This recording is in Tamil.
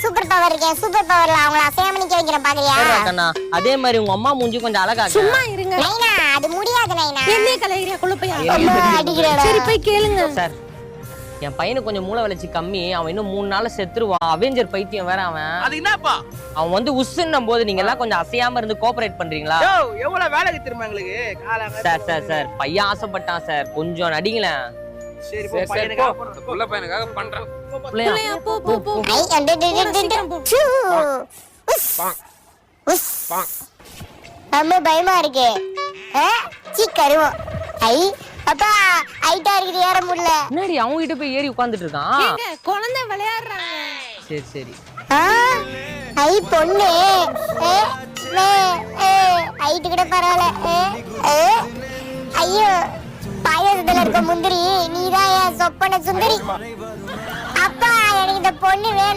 சூப்பர் பவர் இருக்கேன். சூப்பர் பவர்ல அவங்கள அசையாம நிக்க வைக்கிறேன் பாக்குறியா? கண்ணா அதே மாதிரி உங்க அம்மா மூஞ்சி கொஞ்சம் அழகா சும்மா இருங்க. நைனா அது முடியாது நைனா. என்னைய கலையிறியா கொழுப்பையா? அம்மா அடிக்கிறடா. சரி போய் கேளுங்க. சார் என் பையனுக்கு கொஞ்சம் மூளை வளர்ச்சி கம்மி. அவன் இன்னும் 3 நாள்ல செத்துருவான். அவெஞ்சர் பைத்தியம் வேற அவன். அது என்னப்பா? அவன் வந்து உஸ்ன்னும் போது நீங்க எல்லாம் கொஞ்சம் அசையாம இருந்து கோஆபரேட் பண்றீங்களா? எவ்வளவு வேலைக்கு திரும்ப எங்களுக்கு சார் பையன் ஆசைப்பட்டான் சார், கொஞ்சம் நடிங்களேன். சரி சரி சரி போ. புள்ள பையனுக்காக பண்றேன். புள்ளையா, போ போ போ. ஐ அட சூ. உஸ். உஸ். அம்மா பயமா இருக்கு. சீ கருவோம். ஐ அப்பா ஐட்டா இருக்குது ஏற முடியல. முன்னாடி அவங்க கிட்ட போய் ஏறி உட்கார்ந்துட்டு இருக்கான். ஏங்க குழந்தை விளையாடுறாங்க. சரி ஐ பொண்ணு ஐட்டு கூட பரவாயில்ல. ஐயோ பாயசத்துல இருக்க முந்திரி நீதான் என் சொப்பன சுந்தரி. அப்பா எனக்கு இந்த பொண்ணு வேணும்.